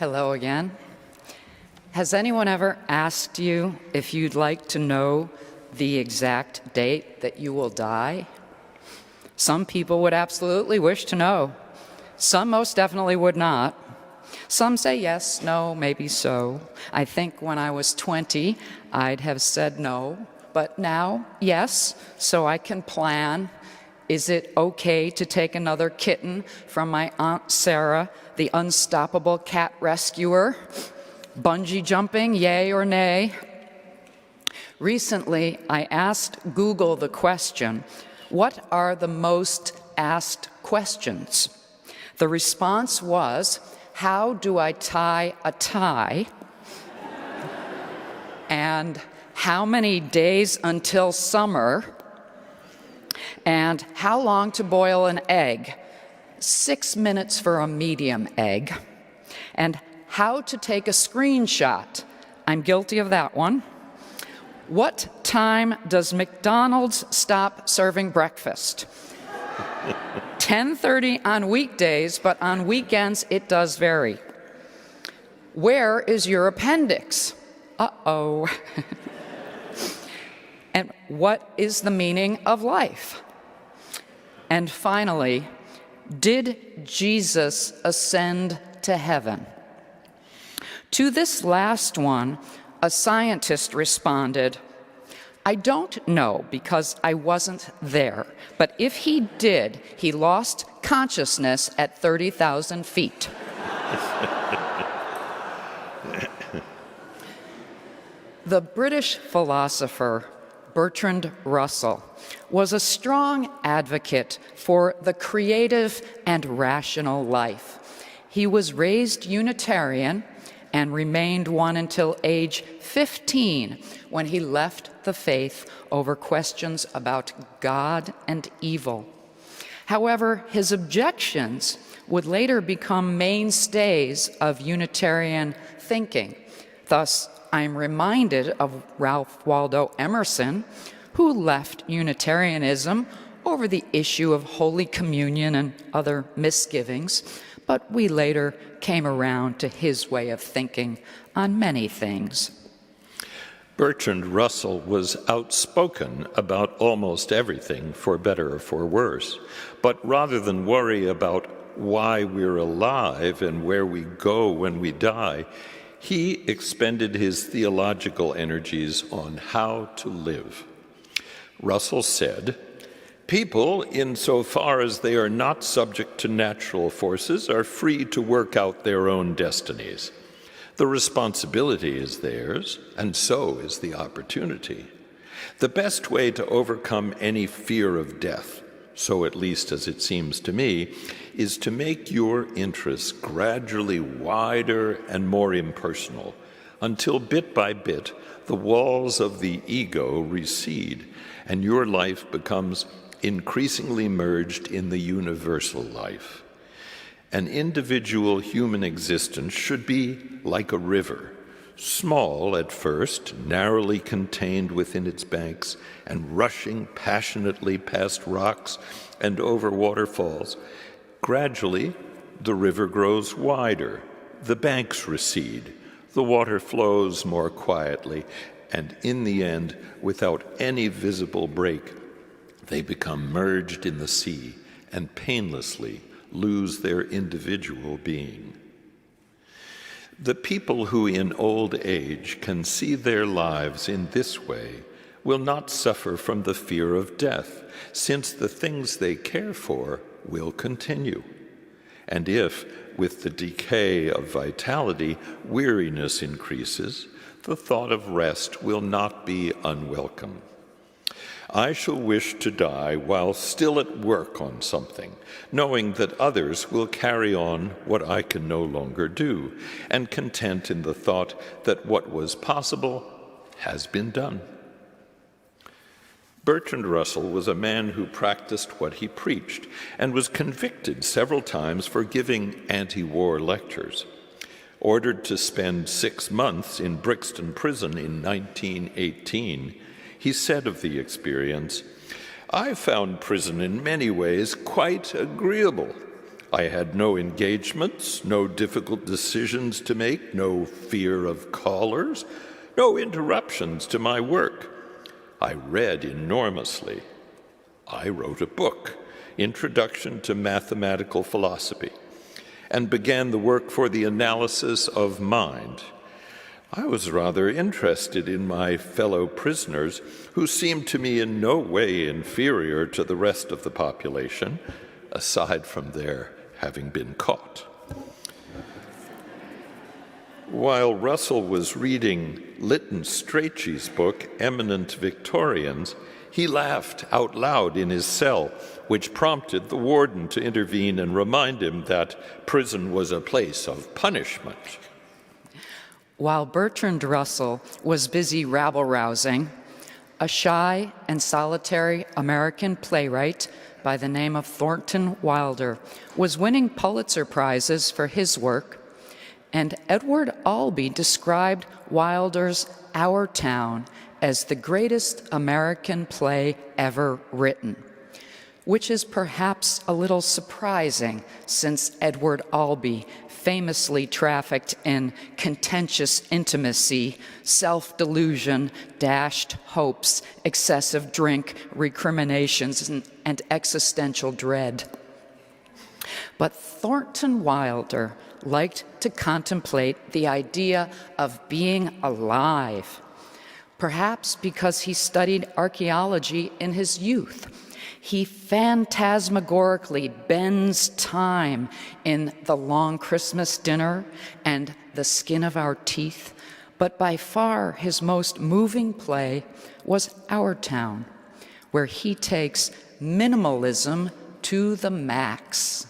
Hello again. Has anyone ever asked you if you'd like to know the exact date that you will die? Some people would absolutely wish to know. Some most definitely would not. Some say yes, no, maybe so. I think when I was 20, I'd have said no, but now, yes, so I can plan. Is it okay to take another kitten from my Aunt Sarah, the unstoppable cat rescuer? Bungee jumping, yay or nay? Recently, I asked Google the question, what are the most asked questions? The response was, how do I tie a tie? And how many days until summer? And how long to boil an egg? 6 minutes for a medium egg. And how to take a screenshot? I'm guilty of that one. What time does McDonald's stop serving breakfast? 10:30 on weekdays, but on weekends it does vary. Where is your appendix? Uh-oh. And what is the meaning of life? And finally, did Jesus ascend to heaven? To this last one, a scientist responded, I don't know because I wasn't there, but if he did, he lost consciousness at 30,000 feet. The British philosopher Bertrand Russell was a strong advocate for the creative and rational life. He was raised Unitarian and remained one until age 15 when he left the faith over questions about God and evil. However, his objections would later become mainstays of Unitarian thinking. Thus, I'm reminded of Ralph Waldo Emerson, who left Unitarianism over the issue of Holy Communion and other misgivings, but we later came around to his way of thinking on many things. Bertrand Russell was outspoken about almost everything, for better or for worse. But rather than worry about why we're alive and where we go when we die, he expended his theological energies on how to live. Russell said, people, insofar as they are not subject to natural forces, are free to work out their own destinies. The responsibility is theirs, and so is the opportunity. The best way to overcome any fear of death, so at least as it seems to me, is to make your interests gradually wider and more impersonal, until bit by bit the walls of the ego recede, and your life becomes increasingly merged in the universal life. An individual human existence should be like a river, small at first, narrowly contained within its banks, and rushing passionately past rocks and over waterfalls. Gradually, the river grows wider, the banks recede, the water flows more quietly, and in the end, without any visible break, they become merged in the sea and painlessly lose their individual being. The people who in old age can see their lives in this way will not suffer from the fear of death, since the things they care for will continue. And if, with the decay of vitality, weariness increases, the thought of rest will not be unwelcome. I shall wish to die while still at work on something, knowing that others will carry on what I can no longer do, and content in the thought that what was possible has been done. Bertrand Russell was a man who practiced what he preached and was convicted several times for giving anti-war lectures. Ordered to spend 6 months in Brixton Prison in 1918, he said of the experience, I found prison in many ways quite agreeable. I had no engagements, no difficult decisions to make, no fear of callers, no interruptions to my work. I read enormously. I wrote a book, Introduction to Mathematical Philosophy, and began the work for the analysis of mind. I was rather interested in my fellow prisoners, who seemed to me in no way inferior to the rest of the population, aside from their having been caught. While Russell was reading Lytton Strachey's book, Eminent Victorians, he laughed out loud in his cell, which prompted the warden to intervene and remind him that prison was a place of punishment. While Bertrand Russell was busy rabble-rousing, a shy and solitary American playwright by the name of Thornton Wilder was winning Pulitzer Prizes for his work, and Edward Albee described Wilder's Our Town as the greatest American play ever written, which is perhaps a little surprising since Edward Albee famously trafficked in contentious intimacy, self-delusion, dashed hopes, excessive drink, recriminations, and existential dread. But Thornton Wilder liked to contemplate the idea of being alive, perhaps because he studied archaeology in his youth. He phantasmagorically bends time in The Long Christmas Dinner and The Skin of Our Teeth, but by far his most moving play was Our Town, where he takes minimalism to the max.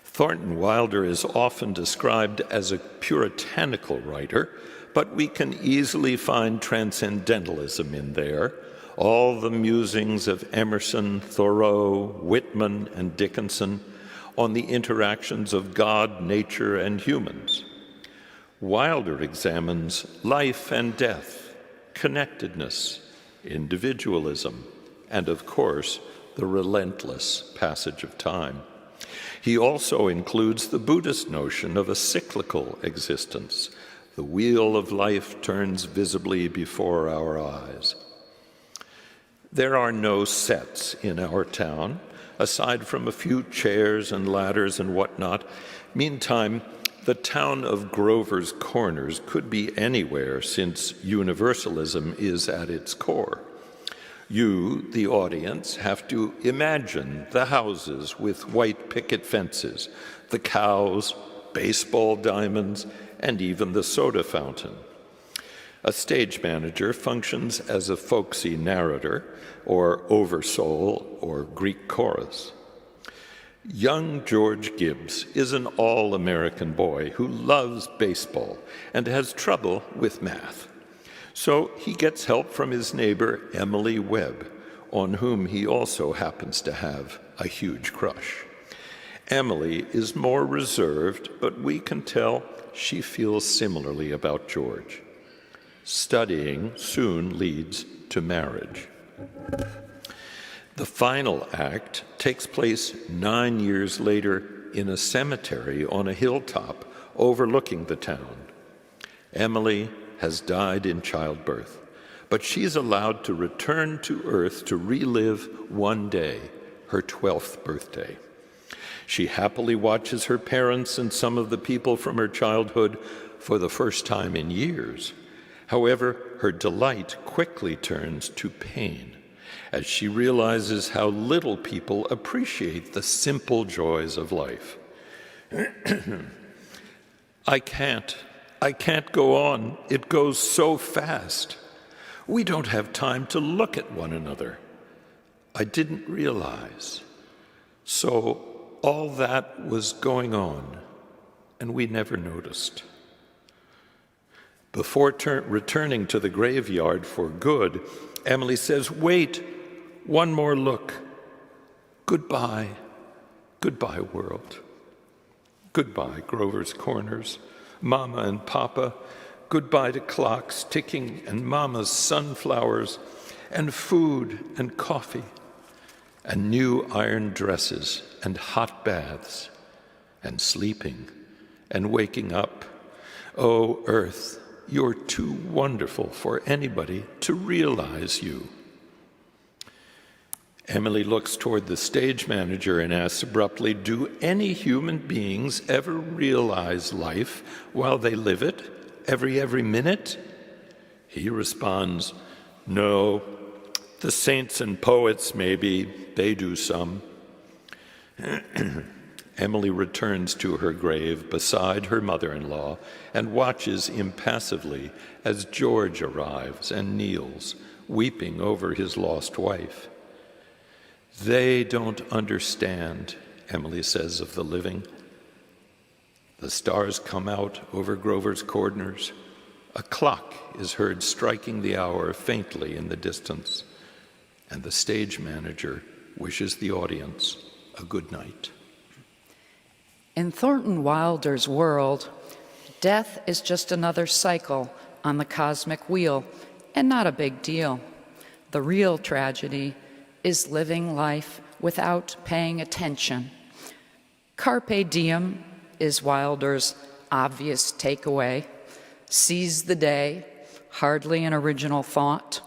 Thornton Wilder is often described as a puritanical writer, but we can easily find transcendentalism in there. All the musings of Emerson, Thoreau, Whitman, and Dickinson on the interactions of God, nature, and humans. Wilder examines life and death, connectedness, individualism, and of course, the relentless passage of time. He also includes the Buddhist notion of a cyclical existence. The wheel of life turns visibly before our eyes. There are no sets in Our Town, aside from a few chairs and ladders and whatnot. Meantime, the town of Grover's Corners could be anywhere, since universalism is at its core. You, the audience, have to imagine the houses with white picket fences, the cows, baseball diamonds, and even the soda fountain. A stage manager functions as a folksy narrator, or oversoul, or Greek chorus. Young George Gibbs is an all-American boy who loves baseball and has trouble with math. So he gets help from his neighbor, Emily Webb, on whom he also happens to have a huge crush. Emily is more reserved, but we can tell she feels similarly about George. Studying soon leads to marriage. The final act takes place 9 years later in a cemetery on a hilltop overlooking the town. Emily has died in childbirth, but she's allowed to return to Earth to relive one day, her 12th birthday. She happily watches her parents and some of the people from her childhood for the first time in years. However, her delight quickly turns to pain as she realizes how little people appreciate the simple joys of life. I can't go on. It goes so fast. We don't have time to look at one another. I didn't realize. So all that was going on, and we never noticed. Before returning to the graveyard for good, Emily says, "Wait, one more look. Goodbye, goodbye world. Goodbye Grover's Corners, Mama and Papa. Goodbye to clocks ticking and Mama's sunflowers and food and coffee and new iron dresses and hot baths. and sleeping and waking up. Oh, earth, you're too wonderful for anybody to realize you. Emily looks toward the stage manager and asks abruptly, do any human beings ever realize life while they live it, every minute? He responds, no, the saints and poets maybe, they do some. Emily returns to her grave beside her mother-in-law and watches impassively as George arrives and kneels, weeping over his lost wife. They don't understand, Emily says of the living. The stars come out over Grover's Corners. A clock is heard striking the hour faintly in the distance, and the stage manager wishes the audience a good night. In Thornton Wilder's world, death is just another cycle on the cosmic wheel and not a big deal. The real tragedy is living life without paying attention. Carpe diem is Wilder's obvious takeaway. Seize the day, hardly an original thought.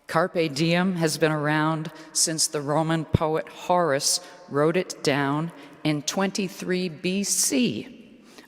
Carpe diem has been around since the Roman poet Horace wrote it down in 23 BC.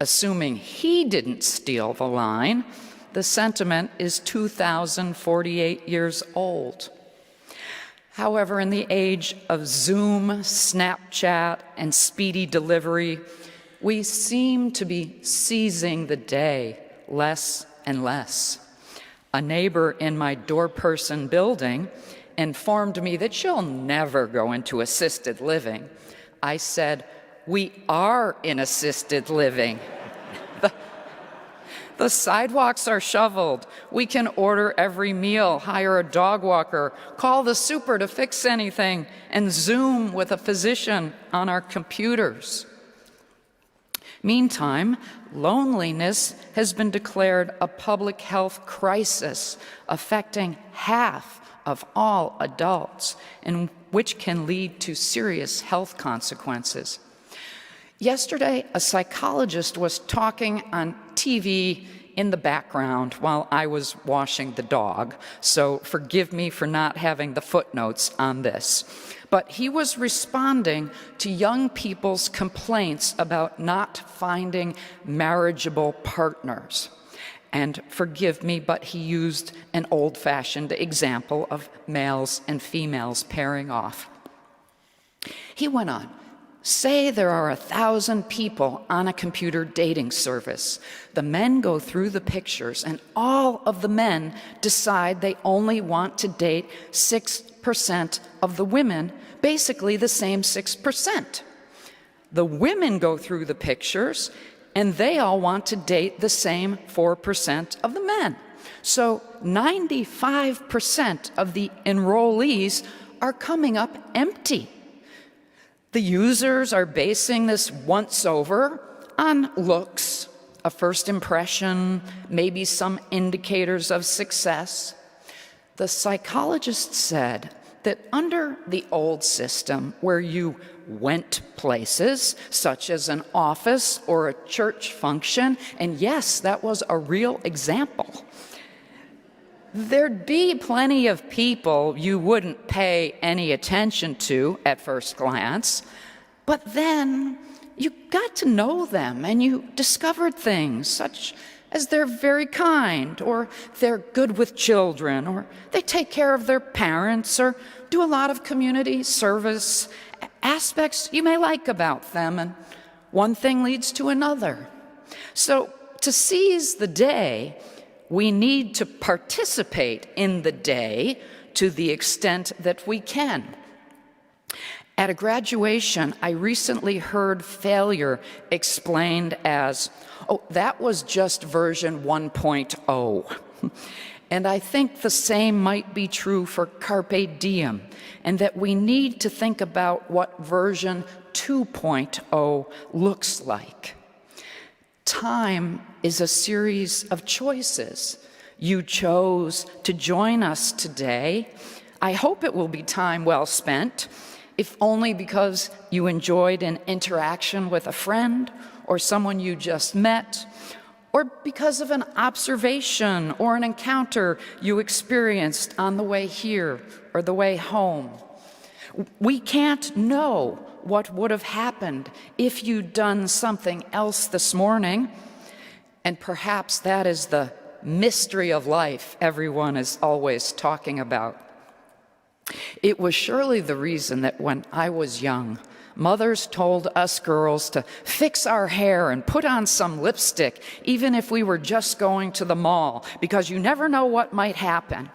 Assuming he didn't steal the line, the sentiment is 2,048 years old. However, in the age of Zoom, Snapchat, and speedy delivery, we seem to be seizing the day less and less. A neighbor in my doorperson building informed me that she'll never go into assisted living. I said, we are in assisted living. The sidewalks are shoveled. We can order every meal, hire a dog walker, call the super to fix anything, and Zoom with a physician on our computers. Meantime, loneliness has been declared a public health crisis affecting half of all adults, and which can lead to serious health consequences. Yesterday, a psychologist was talking on TV in the background while I was washing the dog, so forgive me for not having the footnotes on this. But he was responding to young people's complaints about not finding marriageable partners. And forgive me, but he used an old-fashioned example of males and females pairing off. He went on, say there are 1,000 people on a computer dating service. The men go through the pictures, and all of the men decide they only want to date 6% of the women, basically the same 6%. The women go through the pictures, and they all want to date the same 4% of the men. So 95% of the enrollees are coming up empty. The users are basing this once-over on looks, a first impression, maybe some indicators of success. The psychologist said that under the old system, where you went places, such as an office or a church function, and yes, that was a real example, there'd be plenty of people you wouldn't pay any attention to at first glance, but then you got to know them and you discovered things such as they're very kind, or they're good with children, or they take care of their parents, or do a lot of community service, aspects you may like about them, and one thing leads to another. So to seize the day, we need to participate in the day to the extent that we can. At a graduation, I recently heard failure explained as, oh, that was just version 1.0. And I think the same might be true for Carpe Diem, and that we need to think about what version 2.0 looks like. Time is a series of choices. You chose to join us today. I hope it will be time well spent. if only because you enjoyed an interaction with a friend or someone you just met, or because of an observation or an encounter you experienced on the way here or the way home. We can't know what would have happened if you'd done something else this morning, and perhaps that is the mystery of life everyone is always talking about. It was surely the reason that when I was young, mothers told us girls to fix our hair and put on some lipstick, even if we were just going to the mall, because you never know what might happen.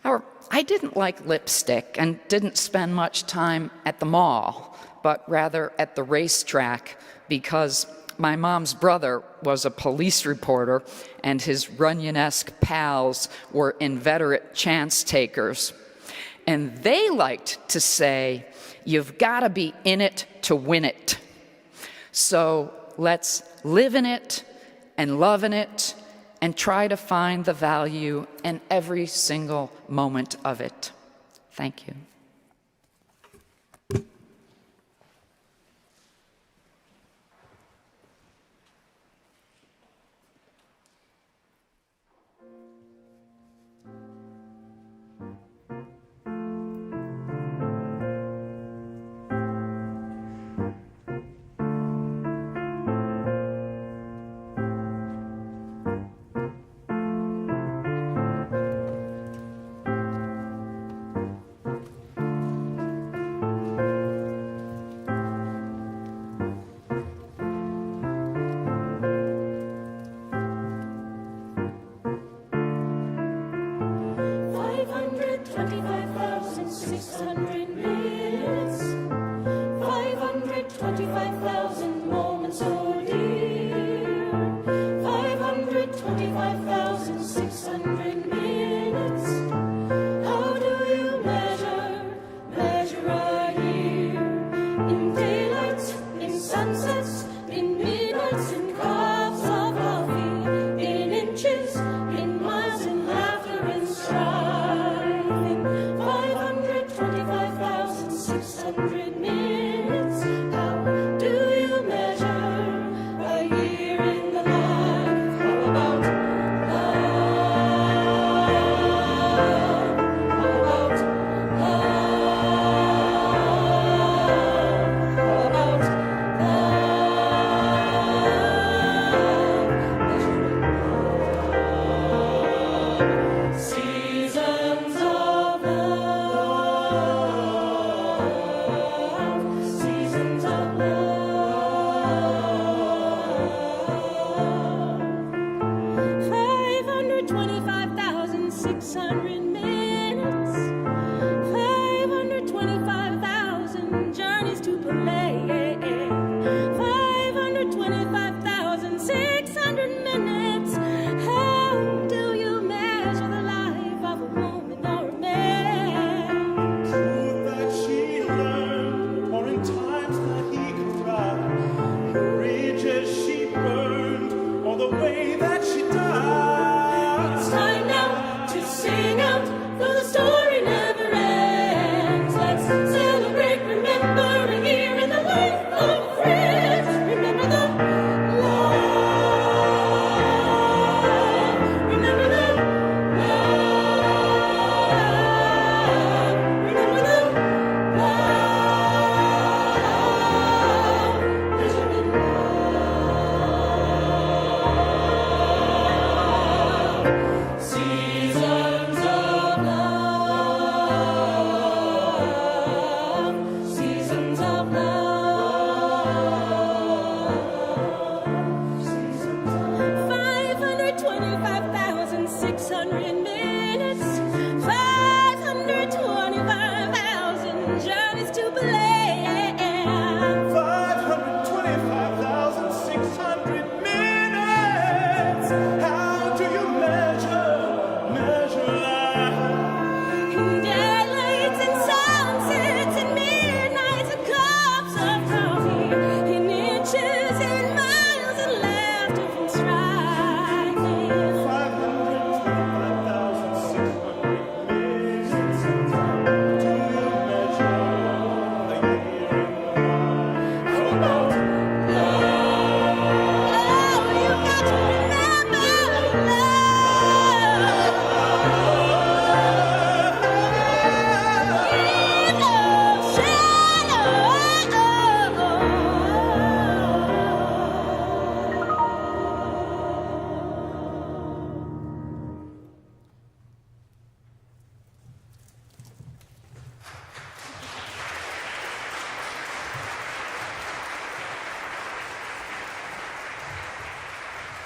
However, I didn't like lipstick and didn't spend much time at the mall, but rather at the racetrack, because my mom's brother was a police reporter and his Runyon-esque pals were inveterate chance takers. And they liked to say, "You've got to be in it to win it." So let's live in it and love in it and try to find the value in every single moment of it. Thank you. Sing out, though the story never ends. Let's sing.